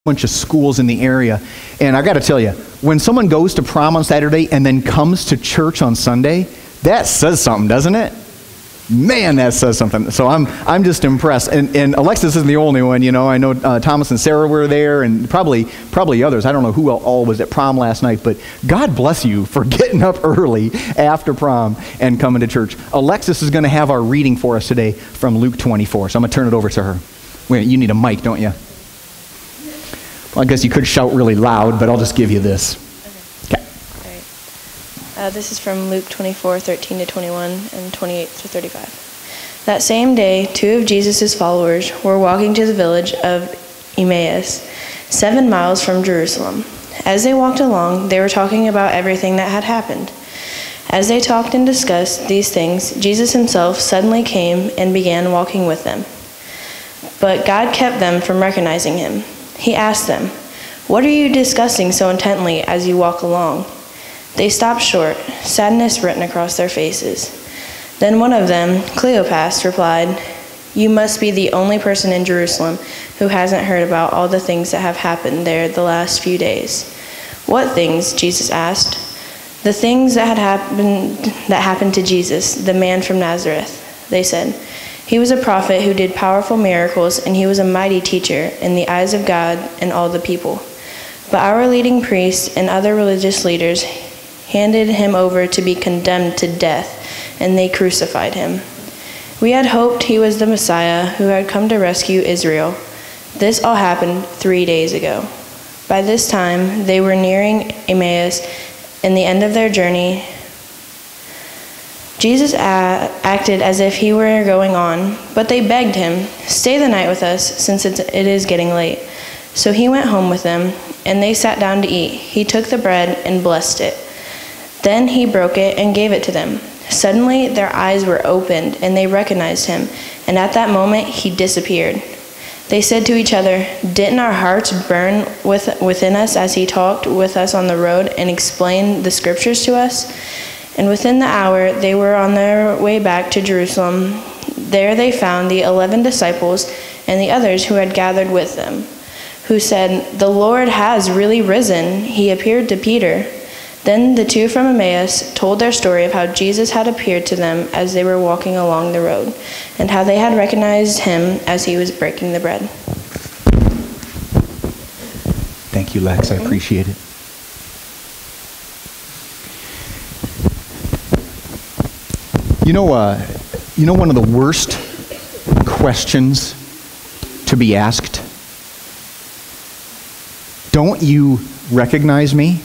bunch of schools in the area. And I got to tell you, when someone goes to prom on Saturday and then comes to church on Sunday, that says something, doesn't it? Man, that says something. So I'm just impressed. And Alexis isn't the only one, you know. I know Thomas and Sarah were there, and probably others. I don't know who all was at prom last night, but God bless you for getting up early after prom and coming to church. Alexis is going to have our reading for us today from Luke 24. So I'm going to turn it over to her. Wait, you need a mic, don't you? Well, I guess you could shout really loud, but I'll just give you this. Okay. All right. This is from Luke 24, 13 to 21, and 28 to 35. That same day, 2 of Jesus' followers were walking to the village of Emmaus, 7 miles from Jerusalem. As they walked along, they were talking about everything that had happened. As they talked and discussed these things, Jesus himself suddenly came and began walking with them. But God kept them from recognizing him. He asked them, "What are you discussing so intently as you walk along?" They stopped short, sadness written across their faces. Then one of them, Cleopas, replied, "You must be the only person in Jerusalem who hasn't heard about all the things that have happened there the last few days." "What things?" Jesus asked. "The things that happened to Jesus, the man from Nazareth," they said. "He was a prophet who did powerful miracles, and he was a mighty teacher in the eyes of God and all the people. But our leading priests and other religious leaders handed him over to be condemned to death, and they crucified him. We had hoped he was the Messiah who had come to rescue Israel. This all happened 3 days ago." By this time, they were nearing Emmaus and the end of their journey. Jesus acted as if he were going on, but they begged him, "Stay the night with us, since it is getting late." So he went home with them, and they sat down to eat. He took the bread and blessed it. Then he broke it and gave it to them. Suddenly their eyes were opened, and they recognized him, and at that moment he disappeared. They said to each other, "Didn't our hearts burn within us as he talked with us on the road and explained the scriptures to us?" And within the hour, they were on their way back to Jerusalem. There they found the 11 disciples and the others who had gathered with them, who said, "The Lord has really risen. He appeared to Peter." Then the 2 from Emmaus told their story of how Jesus had appeared to them as they were walking along the road, and how they had recognized him as he was breaking the bread. Thank you, Lex. I appreciate it. You know one of the worst questions to be asked? Don't you recognize me?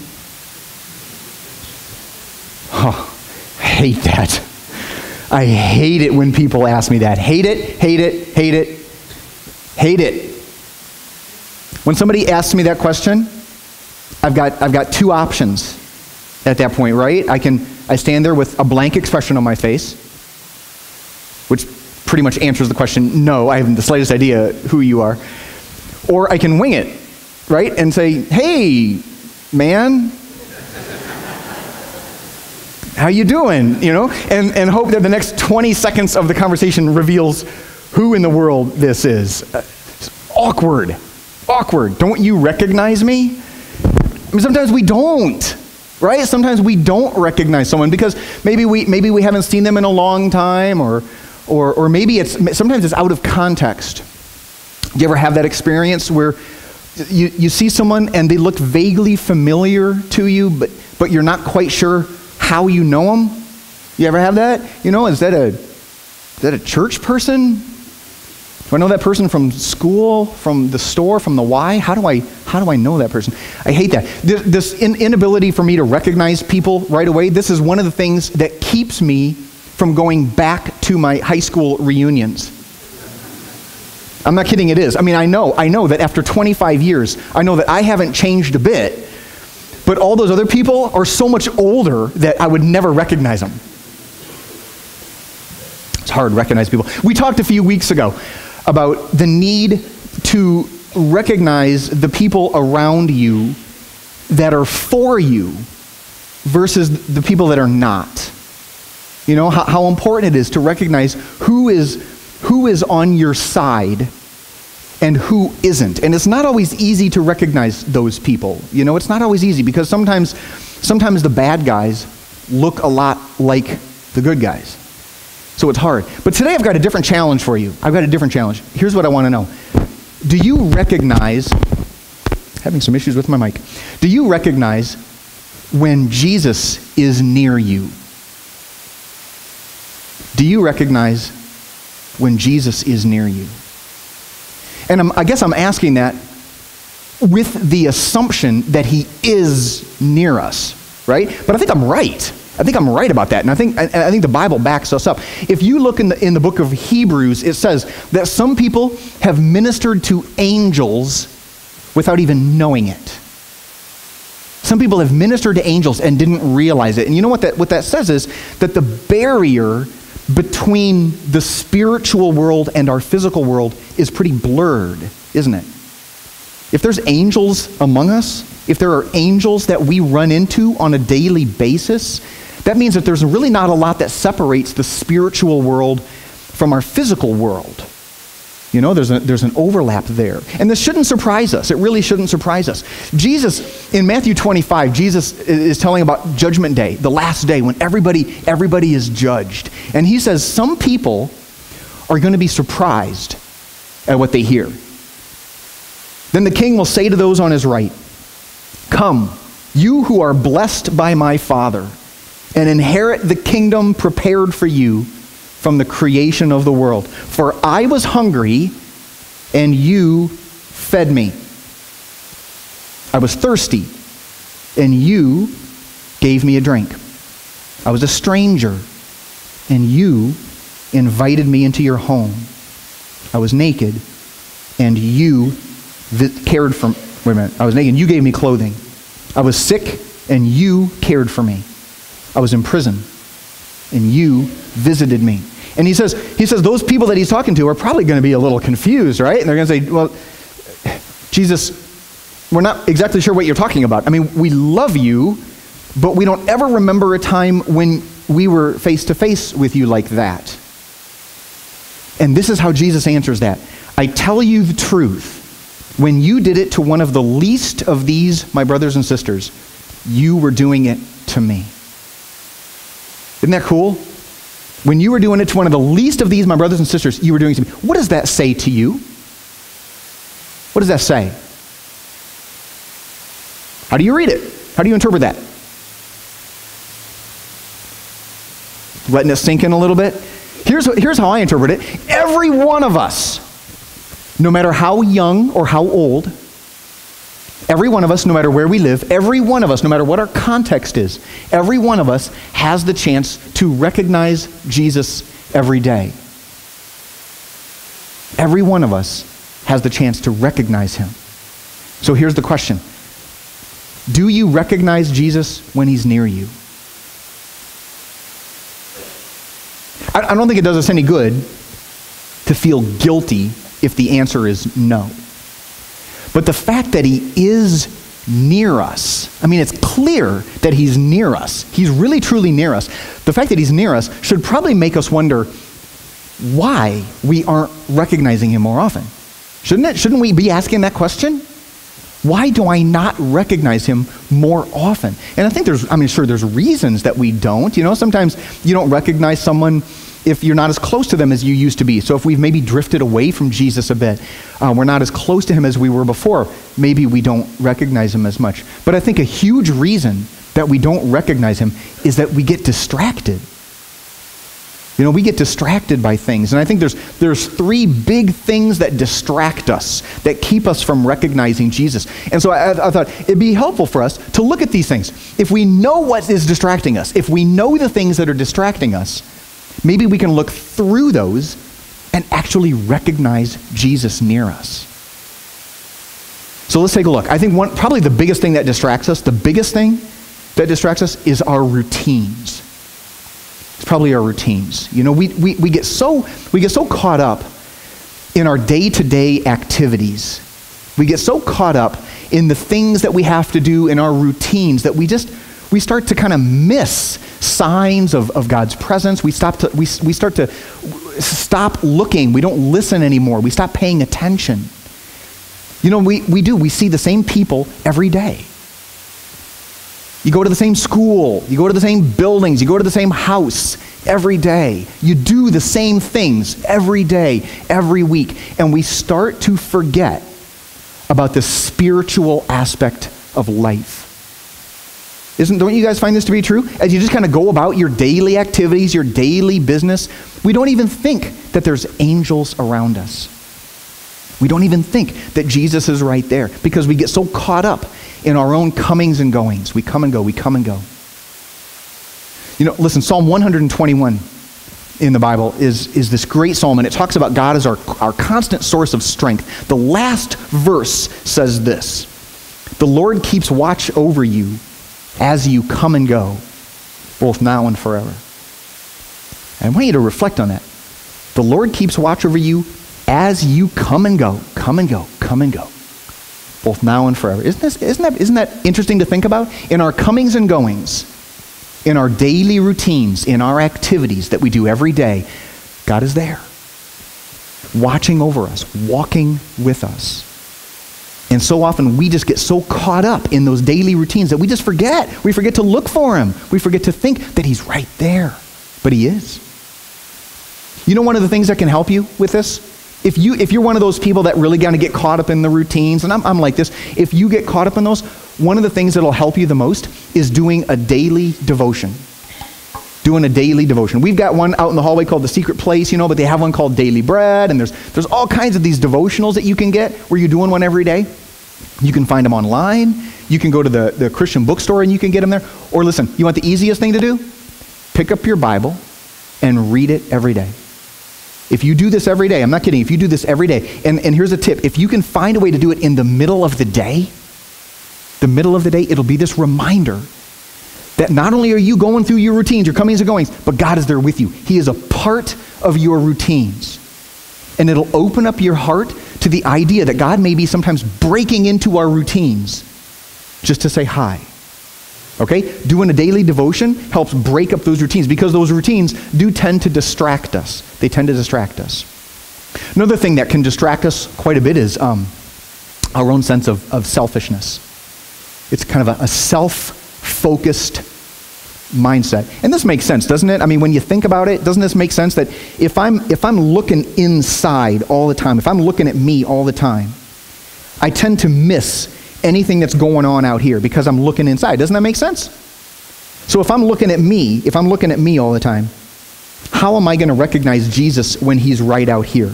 Oh, I hate that. I hate it when people ask me that. Hate it, hate it, hate it, hate it. When somebody asks me that question, I've got 2 options at that point, right? I stand there with a blank expression on my face, which pretty much answers the question, no, I haven't the slightest idea who you are. Or I can wing it, right? And say, "Hey, man, how you doing?" You know, and hope that the next 20 seconds of the conversation reveals who in the world this is. Awkward. Don't you recognize me? I mean, sometimes we don't. Right? Sometimes we don't recognize someone because maybe we haven't seen them in a long time, or maybe sometimes it's out of context. Do you ever have that experience where you see someone and they look vaguely familiar to you, but you're not quite sure how you know them? You ever have that? You know, is that a church person? Do I know that person from school, from the store, from the Y? How do I know that person? I hate that. This inability for me to recognize people right away, this is one of the things that keeps me from going back to my high school reunions. I'm not kidding, it is. I mean, I know that after 25 years, I know that I haven't changed a bit, but all those other people are so much older that I would never recognize them. It's hard to recognize people. We talked a few weeks ago about the need to recognize the people around you that are for you versus the people that are not. You know, how important it is to recognize who is on your side and who isn't. And it's not always easy to recognize those people. You know, it's not always easy because sometimes the bad guys look a lot like the good guys. So it's hard. But today I've got a different challenge for you. I've got a different challenge. Here's what I want to know. Do you recognize, having some issues with my mic, do you recognize when Jesus is near you? Do you recognize when Jesus is near you? And I guess I'm asking that with the assumption that he is near us, right? But I think I'm right. I think I'm right about that, and I think the Bible backs us up. If you look in the book of Hebrews, it says that some people have ministered to angels without even knowing it. Some people have ministered to angels and didn't realize it. And you know what that says is that the barrier between the spiritual world and our physical world is pretty blurred, isn't it? If there's angels among us, if there are angels that we run into on a daily basis, that means that there's really not a lot that separates the spiritual world from our physical world. You know, there's an overlap there. And this shouldn't surprise us. It really shouldn't surprise us. Jesus, in Matthew 25, Jesus is telling about Judgment Day, the last day when everybody is judged. And he says some people are going to be surprised at what they hear. Then the king will say to those on his right, "Come, you who are blessed by my Father, and inherit the kingdom prepared for you from the creation of the world. For I was hungry, and you fed me. I was thirsty, and you gave me a drink. I was a stranger, and you invited me into your home. I was naked, and you cared for me. Wait a minute. I was naked, and you gave me clothing. I was sick, and you cared for me. I was in prison, and you visited me." And he says those people that he's talking to are probably going to be a little confused, right? And they're going to say, "Well, Jesus, we're not exactly sure what you're talking about. I mean, we love you, but we don't ever remember a time when we were face to face with you like that." And this is how Jesus answers that. "I tell you the truth. When you did it to one of the least of these, my brothers and sisters, you were doing it to me." Isn't that cool? When you were doing it to one of the least of these, my brothers and sisters, you were doing it to me. What does that say to you? What does that say? How do you read it? How do you interpret that? Letting it sink in a little bit? Here's how I interpret it. Every one of us, no matter how young or how old, every one of us, no matter where we live, every one of us, no matter what our context is, every one of us has the chance to recognize Jesus every day. Every one of us has the chance to recognize him. So here's the question. Do you recognize Jesus when he's near you? I don't think it does us any good to feel guilty if the answer is no. But the fact that he is near us, I mean, it's clear that he's near us. He's really, truly near us. The fact that he's near us should probably make us wonder why we aren't recognizing him more often. Shouldn't it? Shouldn't we be asking that question? Why do I not recognize him more often? And I think there's reasons that we don't. You know, sometimes you don't recognize someone if you're not as close to them as you used to be. So if we've maybe drifted away from Jesus a bit, we're not as close to him as we were before, maybe we don't recognize him as much. But I think a huge reason that we don't recognize him is that we get distracted. You know, we get distracted by things. And I think there's three big things that distract us, that keep us from recognizing Jesus. And so I thought it'd be helpful for us to look at these things. If we know what is distracting us, if we know the things that are distracting us, maybe we can look through those and actually recognize Jesus near us. So let's take a look. I think probably the biggest thing that distracts us, is our routines. It's probably our routines. You know, we get so caught up in our day-to-day activities. We get so caught up in the things that we have to do in our routines that we start to kind of miss signs of God's presence. We start to stop looking. We don't listen anymore. We stop paying attention. You know, we do. We see the same people every day. You go to the same school. You go to the same buildings. You go to the same house every day. You do the same things every day, every week. And we start to forget about the spiritual aspect of life. Don't you guys find this to be true? As you just kind of go about your daily activities, your daily business, we don't even think that there's angels around us. We don't even think that Jesus is right there because we get so caught up in our own comings and goings. We come and go, we come and go. You know, listen, Psalm 121 in the Bible is this great psalm, and it talks about God as our constant source of strength. The last verse says this: "The Lord keeps watch over you as you come and go, both now and forever." And I want you to reflect on that. The Lord keeps watch over you as you come and go, come and go, come and go, both now and forever. Isn't that interesting to think about? In our comings and goings, in our daily routines, in our activities that we do every day, God is there, watching over us, walking with us. And so often we just get so caught up in those daily routines that we just forget. We forget to look for him. We forget to think that he's right there. But he is. You know, one of the things that can help you with this, if you're one of those people that really kind of get caught up in the routines, and I'm like this, if you get caught up in those, one of the things that'll help you the most is doing a daily devotion. Doing a daily devotion. We've got one out in the hallway called The Secret Place, you know, but they have one called Daily Bread, and there's all kinds of these devotionals that you can get where you're doing one every day. You can find them online. You can go to the Christian bookstore and you can get them there. Or listen, you want the easiest thing to do? Pick up your Bible and read it every day. If you do this every day, I'm not kidding, if you do this every day, and here's a tip, if you can find a way to do it in the middle of the day, it'll be this reminder that not only are you going through your routines, your comings and goings, but God is there with you. He is a part of your routines. And it'll open up your heart to the idea that God may be sometimes breaking into our routines just to say hi. Okay? Doing a daily devotion helps break up those routines because those routines do tend to distract us. They tend to distract us. Another thing that can distract us quite a bit is our own sense of selfishness. It's kind of a self-focused mindset. And this makes sense, doesn't it? I mean, when you think about it, doesn't this make sense that if I'm looking inside all the time, if I'm looking at me all the time, I tend to miss anything that's going on out here because I'm looking inside. Doesn't that make sense? So if I'm looking at me all the time, how am I going to recognize Jesus when he's right out here?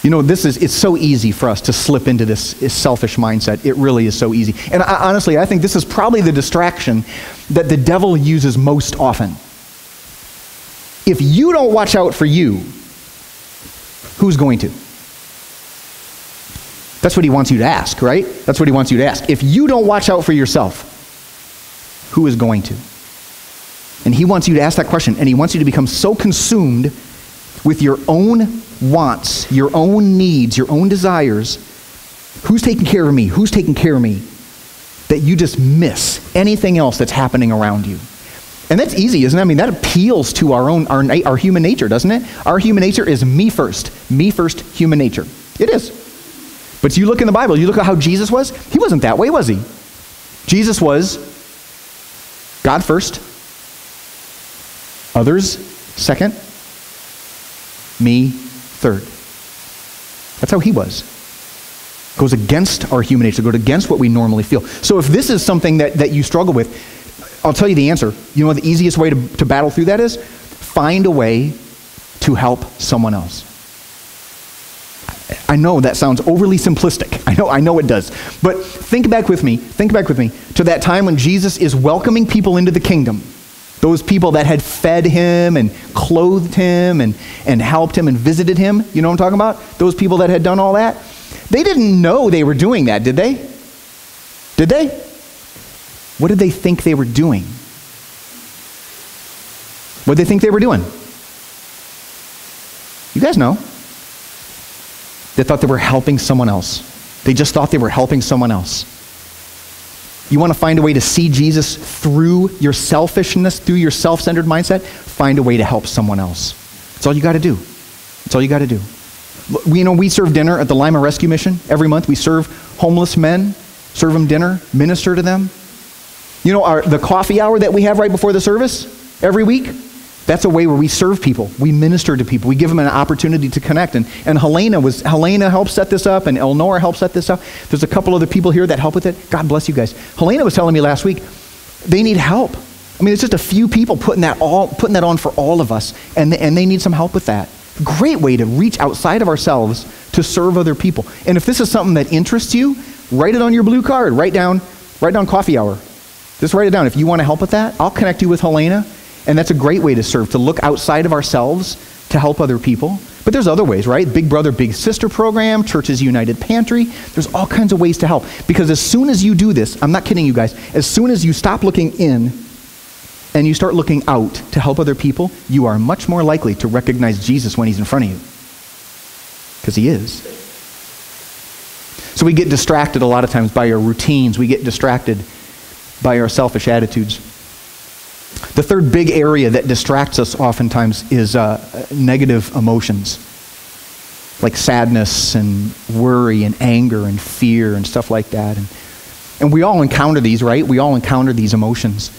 You know, it's so easy for us to slip into this selfish mindset. It really is so easy. And honestly, I think this is probably the distraction that the devil uses most often. If you don't watch out for you, who's going to? That's what he wants you to ask, right? That's what he wants you to ask. If you don't watch out for yourself, who is going to? And he wants you to ask that question, and he wants you to become so consumed with your own wants, your own needs, your own desires. Who's taking care of me? Who's taking care of me? That you just miss anything else that's happening around you. And that's easy, isn't it? I mean, that appeals to our human nature, doesn't it? Our human nature is me first human nature. It is. But you look in the Bible, you look at how Jesus was, he wasn't that way, was he? Jesus was God first, others second, me third. That's how he was. Goes against our human nature, goes against what we normally feel. So if this is something that you struggle with, I'll tell you the answer. You know what the easiest way to battle through that is? Find a way to help someone else. I know that sounds overly simplistic. I know it does. But think back with me to that time when Jesus is welcoming people into the kingdom. Those people that had fed him and clothed him and helped him and visited him. You know what I'm talking about? Those people that had done all that. They didn't know they were doing that, did they? Did they? What did they think they were doing? What did they think they were doing? You guys know. They thought they were helping someone else. They just thought they were helping someone else. You want to find a way to see Jesus through your selfishness, through your self-centered mindset? Find a way to help someone else. That's all you got to do. That's all you got to do. We serve dinner at the Lima Rescue Mission every month. We serve homeless men, serve them dinner, minister to them. The coffee hour that we have right before the service every week, that's a way where we serve people. We minister to people. We give them an opportunity to connect. And Helena helped set this up, and Elnora helped set this up. There's a couple other people here that help with it. God bless you guys. Helena was telling me last week, they need help. It's just a few people putting that on for all of us, and they need some help with that. Great way to reach outside of ourselves to serve other people. And if this is something that interests you, write it on your blue card. Write down coffee hour. Just write it down. If you want to help with that, I'll connect you with Helena. And that's a great way to serve, to look outside of ourselves to help other people. But there's other ways, right? Big Brother, Big Sister program, Churches United Pantry. There's all kinds of ways to help. Because as soon as you do this, I'm not kidding you guys, as soon as you stop looking in and you start looking out to help other people, you are much more likely to recognize Jesus when he's in front of you. Because he is. So we get distracted a lot of times by our routines. We get distracted by our selfish attitudes. The third big area that distracts us oftentimes is negative emotions, like sadness and worry and anger and fear and stuff like that. And we all encounter these, right? We all encounter these emotions.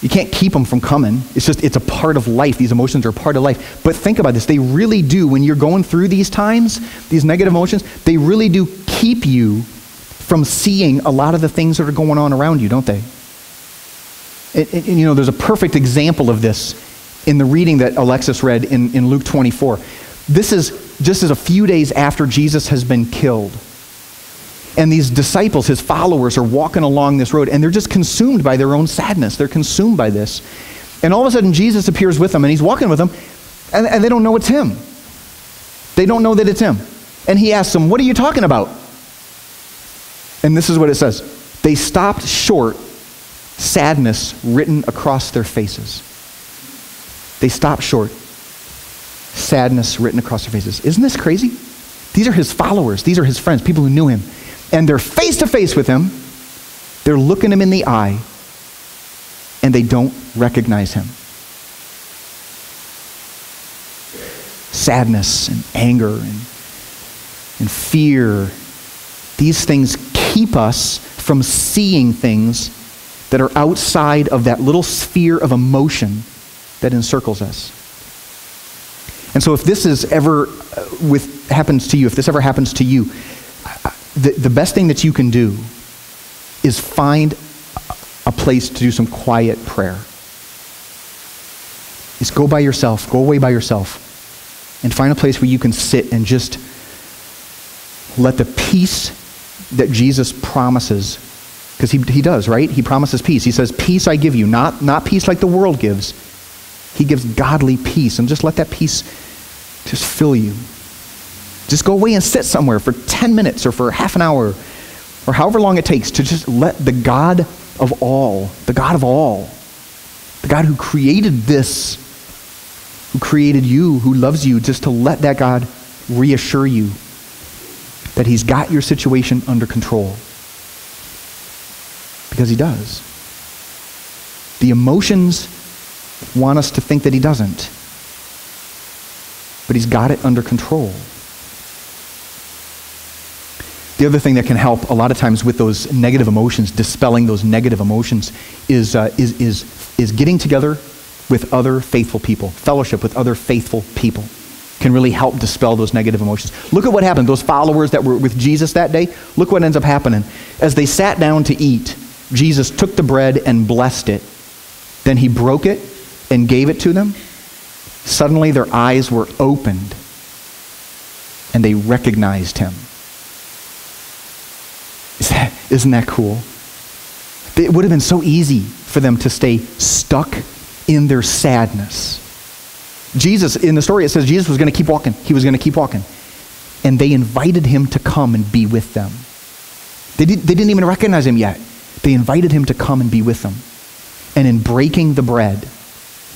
You can't keep them from coming. It's a part of life. These emotions are a part of life. But think about this. They really do, when you're going through these times, these negative emotions, they really do keep you from seeing a lot of the things that are going on around you, don't they? There's a perfect example of this in the reading that Alexis read in Luke 24. This is just as a few days after Jesus has been killed. And these disciples, his followers, are walking along this road, and they're just consumed by their own sadness. They're consumed by this. And all of a sudden, Jesus appears with them, and he's walking with them, and they don't know it's him. They don't know that it's him. And he asks them, "What are you talking about?" And this is what it says. They stopped short, sadness written across their faces. They stopped short, sadness written across their faces. Isn't this crazy? These are his followers. These are his friends, people who knew him. And they're face to face with him. They're looking him in the eye, and they don't recognize him. Sadness and anger and fear, these things keep us from seeing things that are outside of that little sphere of emotion that encircles us. And so if this is ever happens to you, if this ever happens to you, the best thing that you can do is find a place to do some quiet prayer. Is go by yourself, go away by yourself, and find a place where you can sit and just let the peace that Jesus promises, because he does, right? He promises peace. He says, "Peace I give you," not peace like the world gives. He gives godly peace, and just let that peace just fill you. Just go away and sit somewhere for 10 minutes or for half an hour or however long it takes to just let the God of all, the God who created this, who created you, who loves you, just to let that God reassure you that he's got your situation under control. Because he does. The emotions want us to think that he doesn't. But he's got it under control. The other thing that can help a lot of times with those negative emotions, dispelling those negative emotions, is getting together with other faithful people. Fellowship with other faithful people can really help dispel those negative emotions. Look at what happened. Those followers that were with Jesus that day, look what ends up happening. As they sat down to eat, Jesus took the bread and blessed it. Then he broke it and gave it to them. Suddenly their eyes were opened and they recognized him. Isn't that cool? It would have been so easy for them to stay stuck in their sadness. Jesus, in the story it says Jesus was going to keep walking. He was going to keep walking. And they invited him to come and be with them. They didn't even recognize him yet. They invited him to come and be with them. And in breaking the bread,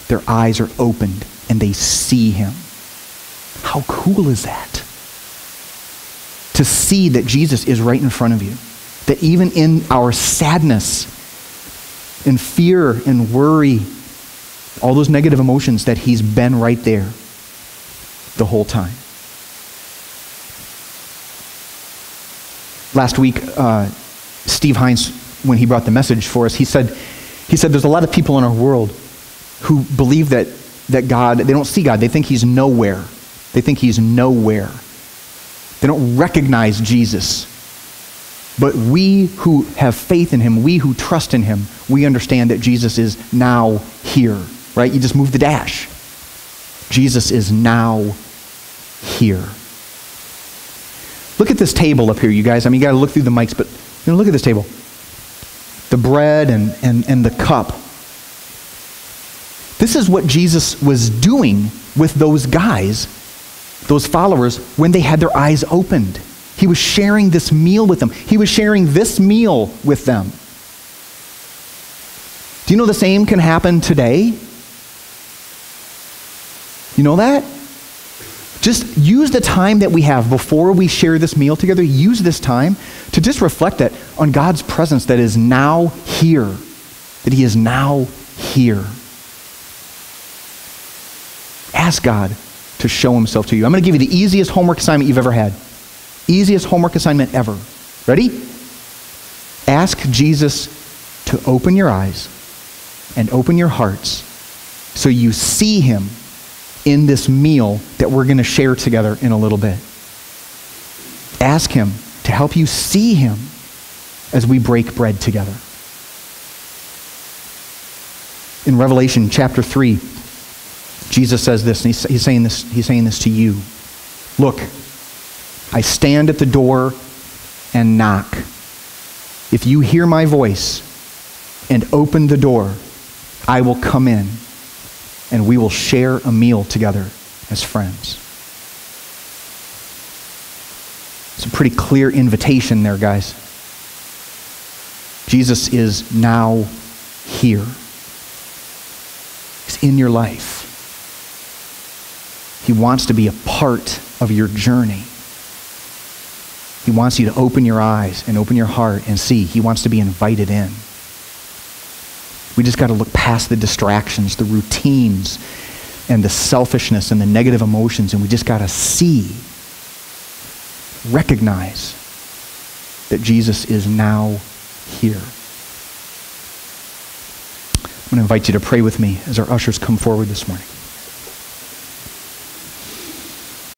their eyes are opened and they see him. How cool is that? To see that Jesus is right in front of you. That even in our sadness and fear and worry, all those negative emotions, that he's been right there the whole time. Last week, Steve Hines, when he brought the message for us, he said there's a lot of people in our world who believe that God, they don't see God. They think he's nowhere. They think he's nowhere. They don't recognize Jesus. But we who have faith in him, we who trust in him, we understand that Jesus is now here, right? You just move the dash. Jesus is now here. Look at this table up here, you guys. I mean, you got to look through the mics, but look at this table. The bread and the cup. This is what Jesus was doing with those guys, those followers, when they had their eyes opened. He was sharing this meal with them. He was sharing this meal with them. Do you know the same can happen today? You know that? Just use the time that we have before we share this meal together. Use this time to just reflect that on God's presence that is now here. That he is now here. Ask God to show himself to you. I'm going to give you the easiest homework assignment you've ever had. Easiest homework assignment ever. Ready? Ask Jesus to open your eyes and open your hearts so you see him in this meal that we're going to share together in a little bit. Ask him to help you see him as we break bread together. In Revelation chapter 3, Jesus says this, and he's saying this to you. Look, I stand at the door and knock. If you hear my voice and open the door, I will come in and we will share a meal together as friends. It's a pretty clear invitation there, guys. Jesus is now here. He's in your life. He wants to be a part of your journey. He wants you to open your eyes and open your heart and see. He wants to be invited in. We just got to look past the distractions, the routines, and the selfishness and the negative emotions, and we just got to see, recognize that Jesus is now here. I'm going to invite you to pray with me as our ushers come forward this morning.